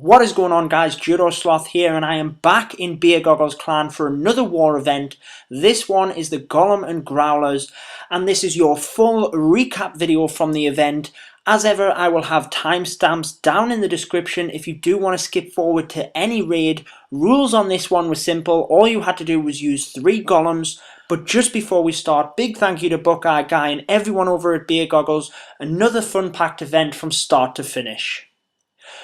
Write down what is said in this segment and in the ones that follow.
What is going on, guys? JudoSloth here, and I am back in Beergoggle's clan for another war event. This one is the Golem and Growlers, and this is your full recap video from the event. As ever, I will have timestamps down in the description if you do want to skip forward to any raid. Rules on this one were simple. All you had to do was use 3 Golems. But just before we start, big thank you to Buckeye Guy and everyone over at Beergoggles. Another fun-packed event from start to finish.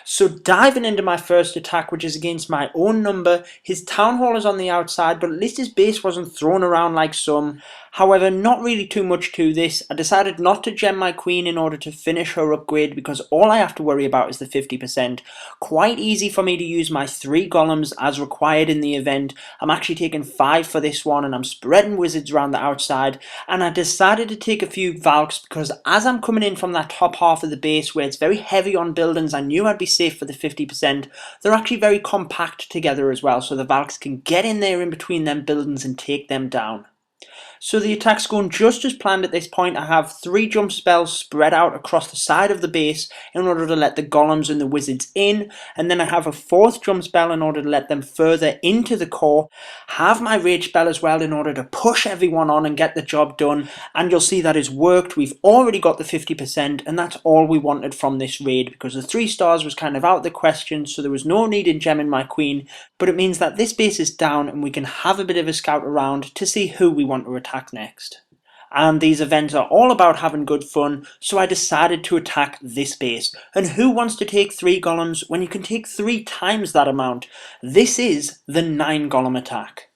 So diving into my first attack, which is against my own number. His Town Hall is on the outside, but at least his base wasn't thrown around like some. However, not really too much to this. I decided not to gem my queen in order to finish her upgrade because all I have to worry about is the 50%. Quite easy for me to use my 3 golems as required in the event. I'm actually taking 5 for this one, and I'm spreading wizards around the outside. And I decided to take a few Valks because as I'm coming in from that top half of the base where it's very heavy on buildings, I knew I'd be safe for the 50%. They're actually very compact together as well, so the Valks can get in there in between them buildings and take them down. So the attack's going just as planned at this point. I have 3 jump spells spread out across the side of the base in order to let the golems and the wizards in, and then I have a 4th jump spell in order to let them further into the core. Have my rage spell as well in order to push everyone on and get the job done, and you'll see that has worked. We've already got the 50%, and that's all we wanted from this raid because the 3 stars was kind of out of the question, so there was no need in gemming my queen. But it means that this base is down and we can have a bit of a scout around to see who we want to attack next. And these events are all about having good fun, so I decided to attack this base. And who wants to take 3 golems when you can take 3 times that amount? This is the 9 golem attack.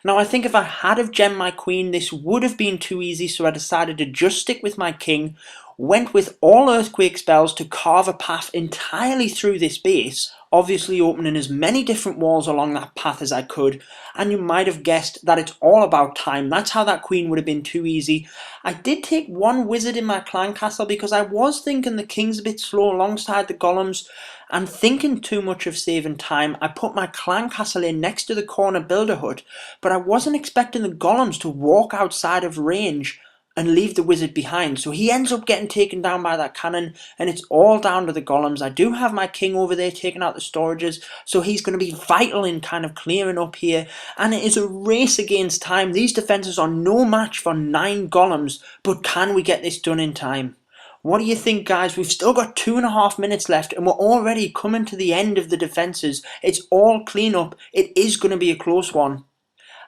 Now I think if I had have gemmed my queen, this would have been too easy, so I decided to just stick with my king. Went with all earthquake spells to carve a path entirely through this base, obviously opening as many different walls along that path as I could, and you might have guessed that it's all about time. That's how that queen would have been too easy. I did take 1 wizard in my clan castle because I was thinking the king's a bit slow alongside the golems, and thinking too much of saving time, I put my clan castle in next to the corner builder hut, but I wasn't expecting the golems to walk outside of range and leave the wizard behind, so he ends up getting taken down by that cannon, and it's all down to the golems. I do have my king over there taking out the storages, so he's going to be vital in kind of clearing up here, and it is a race against time. These defenses are no match for 9 golems, but can we get this done in time? What do you think, guys? We've still got 2.5 minutes left and we're already coming to the end of the defenses. It's all clean up. It is going to be a close one.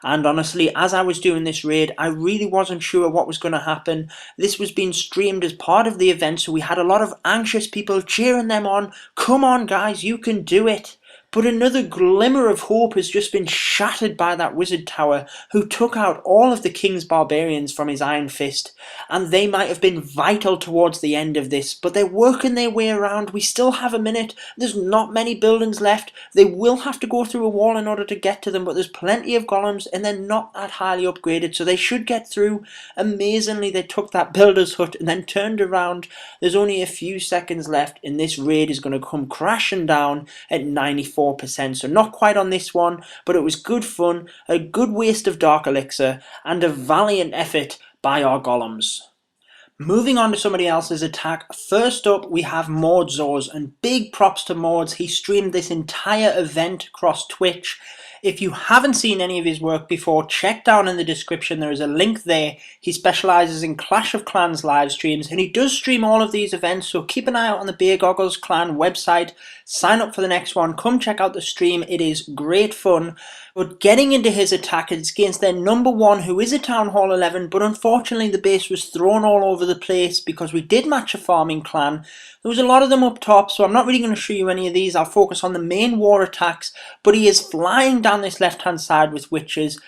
And honestly, as I was doing this raid, I really wasn't sure what was going to happen. This was being streamed as part of the event, so we had a lot of anxious people cheering them on. Come on, guys, you can do it. But another glimmer of hope has just been shattered by that wizard tower who took out all of the king's barbarians from his iron fist, and they might have been vital towards the end of this, but they're working their way around. We still have a minute. There's not many buildings left. They will have to go through a wall in order to get to them, but there's plenty of golems and they're not that highly upgraded, so they should get through. Amazingly, they took that builder's hut and then turned around. There's only a few seconds left and this raid is going to come crashing down at 94%, so not quite on this one, but it was good fun, a good waste of dark elixir, and a valiant effort by our golems. Moving on to somebody else's attack, first up we have Mordzors, and big props to Mords. He streamed this entire event across Twitch. If you haven't seen any of his work before, check down in the description, there is a link there. He specialises in Clash of Clans live streams, and he does stream all of these events, so keep an eye out on the Beergoggles clan website, sign up for the next one, come check out the stream, it is great fun. But getting into his attack, it's against their number 1, who is a Town Hall 11, but unfortunately the base was thrown all over the place because we did match a farming clan. There was a lot of them up top, so I'm not really going to show you any of these. I'll focus on the main war attacks, but he is flying down this left hand side with witches,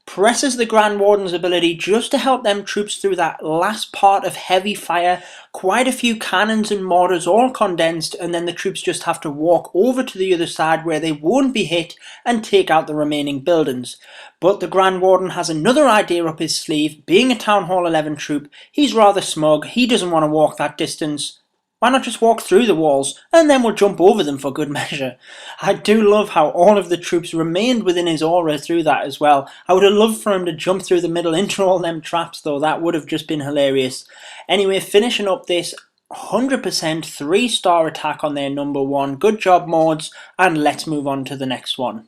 presses the Grand Warden's ability just to help them troops through that last part of heavy fire. Quite a few cannons and mortars all condensed, and then the troops just have to walk over to the other side where they won't be hit and take out the remaining buildings. But the Grand Warden has another idea up his sleeve. Being a Town Hall 11 troop, he's rather smug. He doesn't want to walk that distance. Why not just walk through the walls, and then we'll jump over them for good measure. I do love how all of the troops remained within his aura through that as well. I would have loved for him to jump through the middle into all them traps though, that would have just been hilarious. Anyway, finishing up this, 100% 3-star attack on their number one. Good job, Mords, and let's move on to the next one.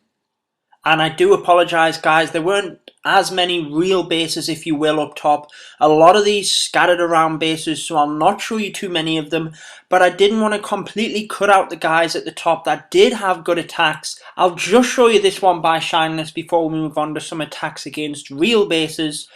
And I do apologise, guys, there weren't as many real bases, if you will, up top. A lot of these scattered around bases, so I'll not show you too many of them, but I didn't want to completely cut out the guys at the top that did have good attacks. I'll just show you this one by Shineless before we move on to some attacks against real bases.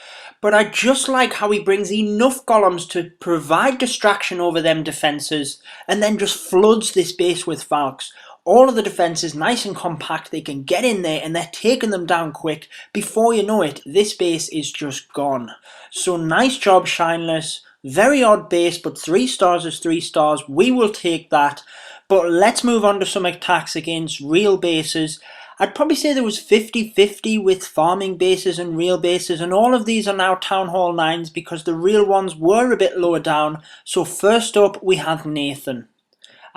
But I just like how he brings enough golems to provide distraction over them defences, and then just floods this base with Valks. All of the defences nice and compact, they can get in there and they're taking them down quick. Before you know it, this base is just gone. So nice job, Shineless. Very odd base, but 3 stars is 3 stars. We will take that. But let's move on to some attacks against real bases. I'd probably say there was 50-50 with farming bases and real bases, and all of these are now Town Hall 9s because the real ones were a bit lower down. So first up we have Nathan.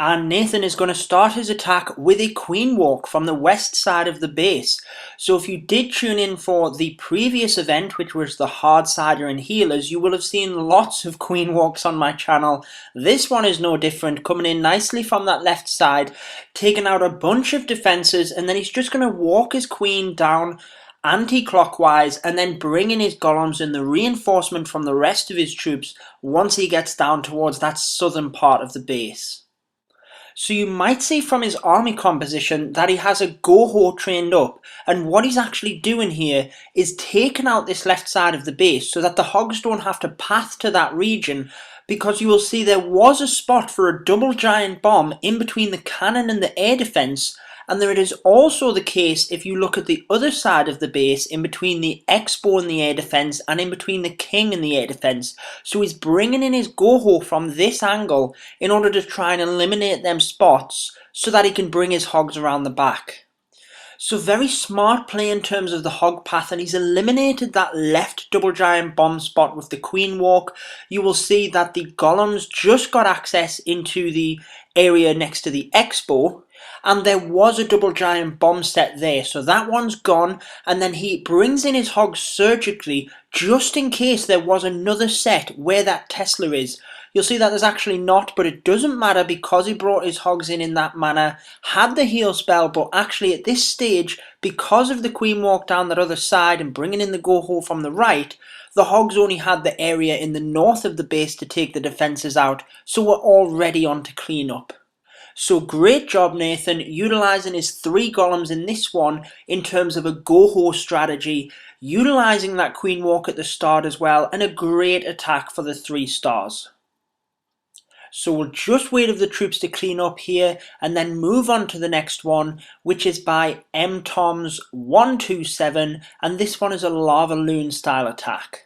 And Nathan is going to start his attack with a queen walk from the west side of the base. So if you did tune in for the previous event, which was the Hardsider and Healers, you will have seen lots of queen walks on my channel. This one is no different, coming in nicely from that left side, taking out a bunch of defences, and then he's just going to walk his queen down anti-clockwise and then bring in his golems and the reinforcement from the rest of his troops once he gets down towards that southern part of the base. So you might see from his army composition that he has a GoHo trained up, and what he's actually doing here is taking out this left side of the base so that the hogs don't have to path to that region, because you will see there was a spot for a double giant bomb in between the cannon and the air defense. And there it is also the case if you look at the other side of the base, in between the Expo and the air defense, and in between the King and the air defense. So he's bringing in his GoHo from this angle in order to try and eliminate them spots so that he can bring his hogs around the back. So very smart play in terms of the hog path, and he's eliminated that left double giant bomb spot with the queen walk. You will see that the golems just got access into the area next to the Expo, and there was a double giant bomb set there, so that one's gone, and then he brings in his hogs surgically just in case there was another set where that Tesla is. You'll see that there's actually not, but it doesn't matter because he brought his hogs in that manner, had the heal spell, but actually at this stage, because of the queen walk down that other side and bringing in the GoHo from the right, the hogs only had the area in the north of the base to take the defences out, so we're already on to clean up. So great job, Nathan, utilising his 3 golems in this one in terms of a GoHo strategy, utilising that queen walk at the start as well, and a great attack for the 3 stars. So we'll just wait for the troops to clean up here and then move on to the next one, which is by MToms127, and this one is a LavaLoon style attack.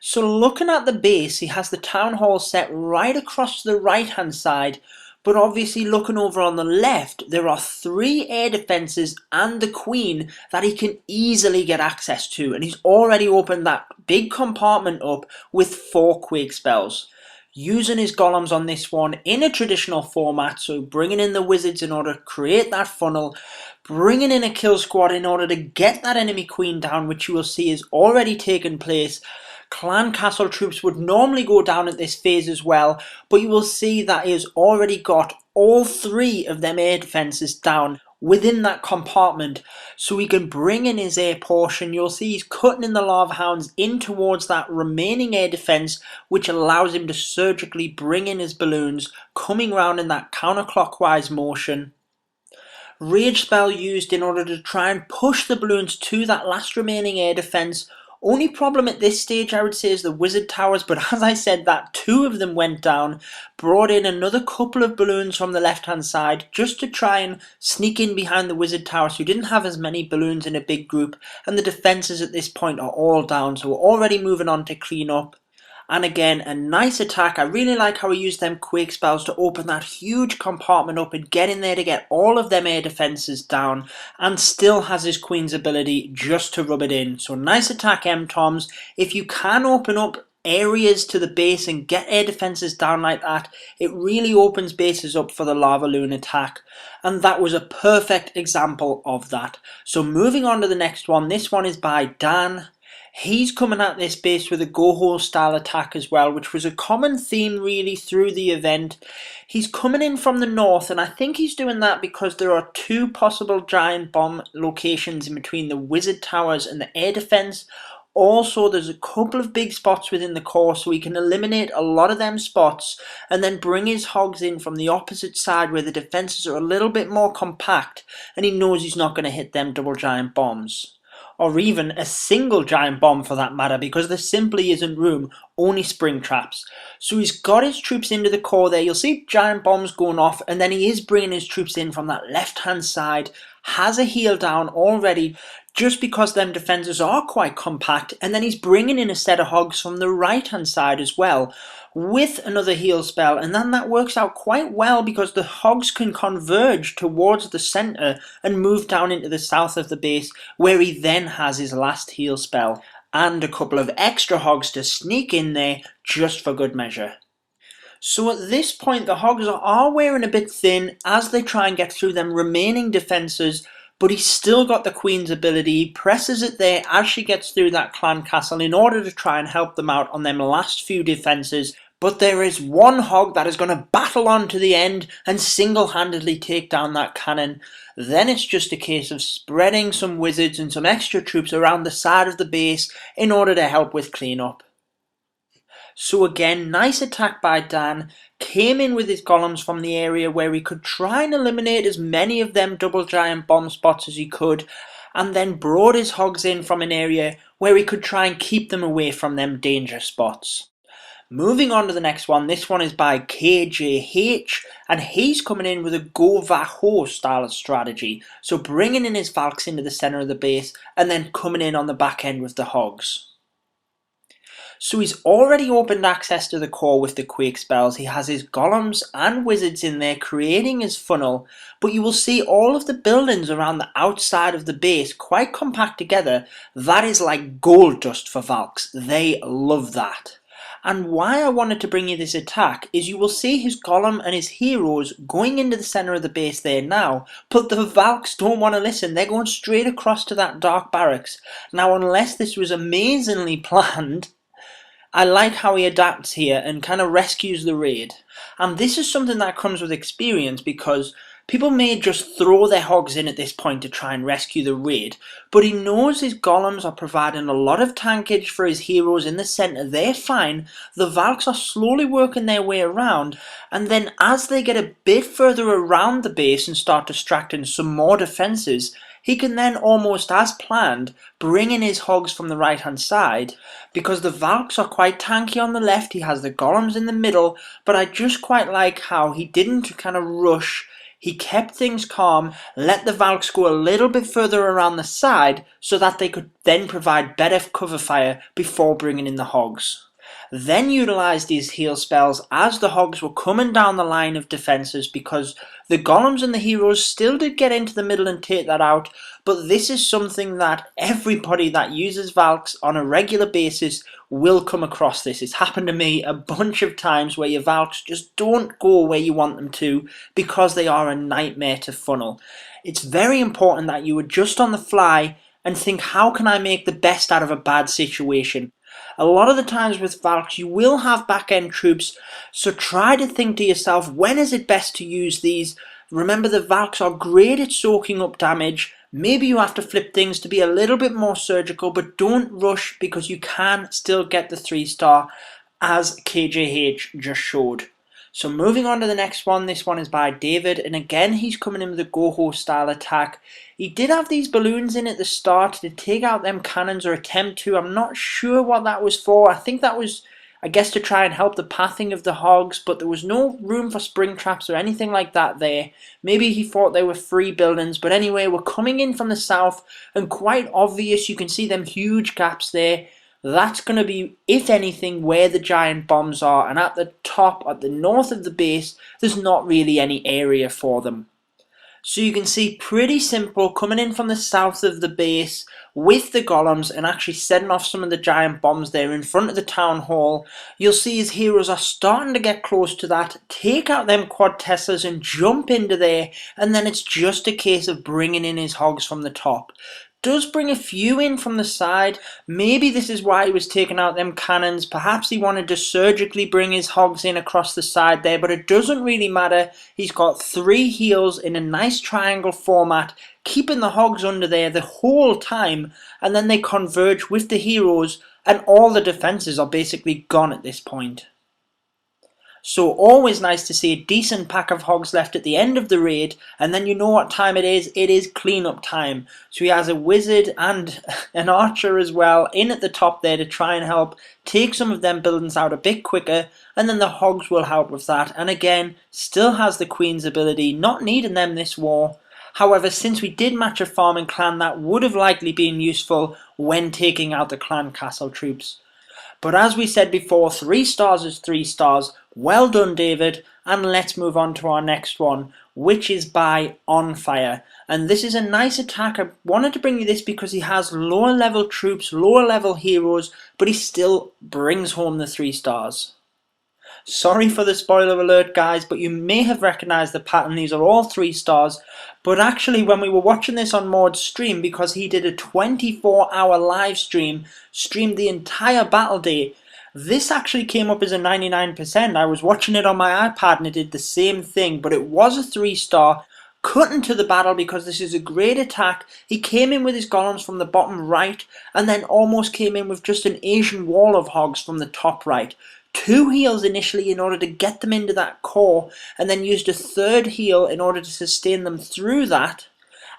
So looking at the base, he has the town hall set right across to the right hand side, but obviously looking over on the left, there are 3 air defences and the queen that he can easily get access to, and he's already opened that big compartment up with 4 quake spells. Using his golems on this one in a traditional format, so bringing in the wizards in order to create that funnel, bringing in a kill squad in order to get that enemy queen down, which you will see is already taken place. Clan castle troops would normally go down at this phase as well, but you will see that he has already got all 3 of them air defences down within that compartment, so he can bring in his air portion. You'll see he's cutting in the lava hounds in towards that remaining air defense, which allows him to surgically bring in his balloons, coming round in that counterclockwise motion. Rage spell used in order to try and push the balloons to that last remaining air defense. Only problem at this stage I would say is the wizard towers, but as I said, that 2 of them went down, brought in another couple of balloons from the left hand side just to try and sneak in behind the wizard tower, so you didn't have as many balloons in a big group, and the defences at this point are all down, so we're already moving on to clean up. And again, a nice attack. I really like how he used them quake spells to open that huge compartment up and get in there to get all of them air defences down, and still has his queen's ability just to rub it in. So nice attack, MToms. If you can open up areas to the base and get air defences down like that, it really opens bases up for the LavaLoon attack, and that was a perfect example of that. So moving on to the next one, this one is by Dan. He's coming at this base with a GoHo style attack as well, which was a common theme really through the event. He's coming in from the north, and I think he's doing that because there are two possible giant bomb locations in between the wizard towers and the air defense. Also, there's a couple of big spots within the core, so he can eliminate a lot of them spots and then bring his hogs in from the opposite side where the defenses are a little bit more compact, and he knows he's not going to hit them double giant bombs. Or even a single giant bomb for that matter, because there simply isn't room, only spring traps. So he's got his troops into the core there. You'll see giant bombs going off, and then he is bringing his troops in from that left hand side, has a heal down already, just because them defenses are quite compact, and then he's bringing in a set of hogs from the right hand side as well, with another heal spell, and then that works out quite well because the hogs can converge towards the centre and move down into the south of the base, where he then has his last heal spell, and a couple of extra hogs to sneak in there just for good measure. So at this point the hogs are wearing a bit thin as they try and get through them remaining defences, but he's still got the Queen's ability. He presses it there as she gets through that clan castle in order to try and help them out on them last few defences. But there is one hog that is going to battle on to the end and single-handedly take down that cannon. Then it's just a case of spreading some wizards and some extra troops around the side of the base in order to help with cleanup. So again, nice attack by Dan, came in with his golems from the area where he could try and eliminate as many of them double giant bomb spots as he could, and then brought his hogs in from an area where he could try and keep them away from them danger spots. Moving on to the next one, this one is by KJH, and he's coming in with a GoVaHo style of strategy, so bringing in his Valks into the centre of the base and then coming in on the back end with the hogs. So he's already opened access to the core with the quake spells. He has his golems and wizards in there creating his funnel, but you will see all of the buildings around the outside of the base quite compact together. That is like gold dust for Valks. They love that. And why I wanted to bring you this attack is you will see his golem and his heroes going into the centre of the base there now, but the Valks don't want to listen. They're going straight across to that dark barracks. Now, unless this was amazingly planned, I like how he adapts here and kind of rescues the raid. And this is something that comes with experience, because people may just throw their hogs in at this point to try and rescue the raid, but he knows his golems are providing a lot of tankage for his heroes in the centre. They're fine. The Valks are slowly working their way around, and then as they get a bit further around the base and start distracting some more defences, he can then, almost as planned, bring in his hogs from the right hand side, because the Valks are quite tanky on the left. He has the golems in the middle, but I just quite like how he didn't kind of rush. He kept things calm, let the Valks go a little bit further around the side so that they could then provide better cover fire before bringing in the hogs. Then utilised these heal spells as the hogs were coming down the line of defences, because the golems and the heroes still did get into the middle and take that out, but this is something that everybody that uses Valks on a regular basis will come across this. It's happened to me a bunch of times where your Valks just don't go where you want them to because they are a nightmare to funnel. It's very important that you adjust on the fly and think, how can I make the best out of a bad situation? A lot of the times with Valks you will have back end troops, so try to think to yourself, when is it best to use these? Remember, the Valks are great at soaking up damage. Maybe you have to flip things to be a little bit more surgical, but don't rush, because you can still get the 3-star, as KJH just showed. So moving on to the next one, this one is by David, and again he's coming in with a GoHo style attack. He did have these balloons in at the start to take out them cannons, or attempt to. I'm not sure what that was for. I think that was, I guess, to try and help the pathing of the hogs, but there was no room for spring traps or anything like that there. Maybe he thought they were free buildings, but anyway, we're coming in from the south, and quite obvious, you can see them huge gaps there. That's going to be, if anything, where the giant bombs are, and at the top, at the north of the base, there's not really any area for them. So you can see, pretty simple, coming in from the south of the base with the golems and actually setting off some of the giant bombs there in front of the town hall. You'll see his heroes are starting to get close to that, take out them quad Teslas and jump into there, and then it's just a case of bringing in his hogs from the top. does bring a few in from the side. Maybe this is why he was taking out them cannons. Perhaps he wanted to surgically bring his hogs in across the side there, but it doesn't really matter. He's got 3 heals in a nice triangle format, keeping the hogs under there the whole time, and then they converge with the heroes, and all the defenses are basically gone at this point. So always nice to see a decent pack of hogs left at the end of the raid, and then you know what time it is cleanup time. So he has a wizard and an archer as well in at the top there to try and help take some of them buildings out a bit quicker, and then the hogs will help with that. And again, still has the queen's ability, not needing them this war. However, since we did match a farming clan, that would have likely been useful when taking out the clan castle troops. But as we said before, 3 stars is 3 stars. Well done, David. And let's move on to our next one, which is by OnFire. And this is a nice attack. I wanted to bring you this because he has lower level troops, lower level heroes, but he still brings home the 3 stars. Sorry for the spoiler alert, guys, but you may have recognized the pattern. These are all 3 stars. But actually, when we were watching this on Mord's stream, because he did a 24-hour live stream, streamed the entire battle day, this actually came up as a 99%. I was watching it on my iPad and it did the same thing, but it was a 3-star. Cut into the battle because this is a great attack. He came in with his golems from the bottom right, and then almost came in with just an Asian wall of hogs from the top right. 2 heals initially in order to get them into that core, and then used a 3rd heal in order to sustain them through that.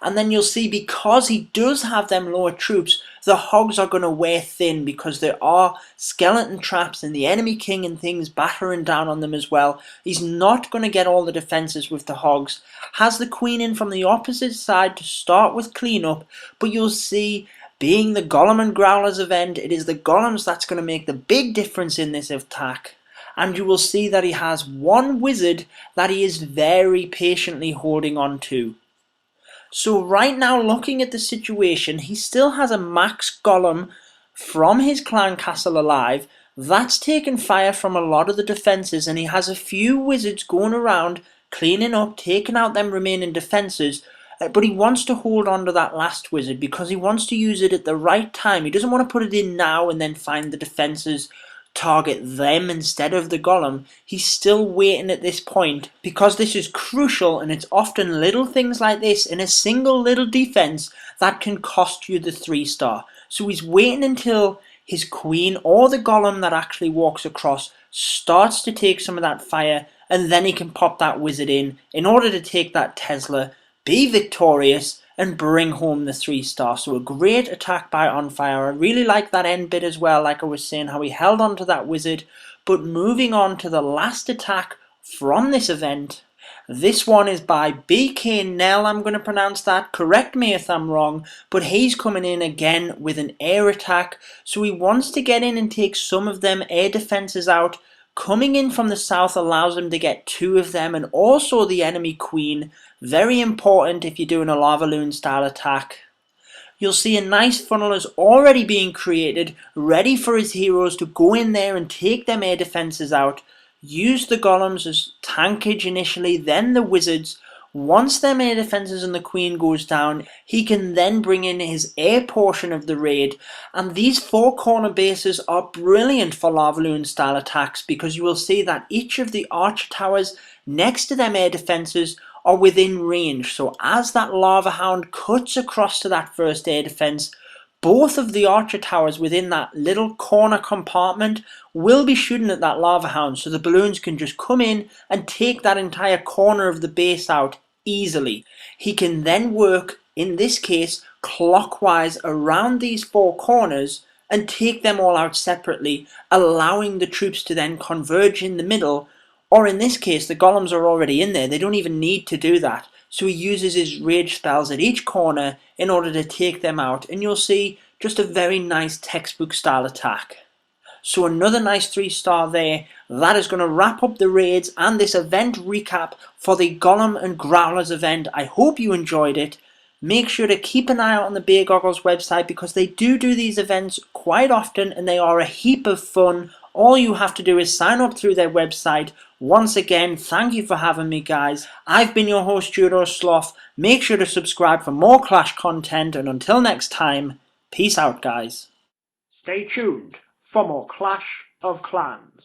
And then you'll see, because he does have them lower troops, the hogs are going to wear thin because there are skeleton traps and the enemy king and things battering down on them as well. He's not going to get all the defenses with the hogs. Has the queen in from the opposite side to start with cleanup, but you'll see, being the Golem and Growlers event, it is the Golems that's going to make the big difference in this attack. And you will see that he has 1 wizard that he is very patiently holding on to. So right now, looking at the situation, he still has a max Golem from his clan castle alive. That's taken fire from a lot of the defenses, and he has a few wizards going around cleaning up, taking out them remaining defenses. But he wants to hold on to that last wizard because he wants to use it at the right time. He doesn't want to put it in now and then find the defenses target them instead of the golem. He's still waiting at this point because this is crucial, and it's often little things like this in a single little defense that can cost you the 3-star. So he's waiting until his queen or the golem that actually walks across starts to take some of that fire, and then he can pop that wizard in order to take that Tesla, be victorious, and bring home the 3-star. So a great attack by OnFire. I really like that end bit as well, like I was saying, how he held on to that wizard. But moving on to the last attack from this event. This one is by Bknel, I'm going to pronounce that. Correct me if I'm wrong. But he's coming in again with an air attack. So he wants to get in and take some of them air defenses out. Coming in from the south allows him to get 2 of them, and also the enemy queen. Very important if you're doing a LavaLoon style attack. You'll see a nice funnel is already being created, ready for his heroes to go in there and take them air defenses out. Use the golems as tankage initially, then the wizards. Once them air defenses and the queen goes down, he can then bring in his air portion of the raid. And these 4 corner bases are brilliant for LavaLoon style attacks, because you will see that each of the archer towers next to them air defenses are within range. So as that lava hound cuts across to that first air defense, both of the archer towers within that little corner compartment will be shooting at that lava hound, so the balloons can just come in and take that entire corner of the base out easily. He can then work, in this case, clockwise around these 4 corners and take them all out separately, allowing the troops to then converge in the middle. Or in this case, the golems are already in there, they don't even need to do that. So he uses his rage spells at each corner in order to take them out, and you'll see just a very nice textbook style attack. So another nice 3-star there. That is going to wrap up the raids and this event recap for the Golem and Growlers event. I hope you enjoyed it. Make sure to keep an eye out on the Bknel website, because they do these events quite often and they are a heap of fun. All you have to do is sign up through their website, Once again, thank you for having me, guys. I've been your host, JudoSloth. Make sure to subscribe for more Clash content, and until next time, peace out, guys. Stay tuned for more Clash of Clans.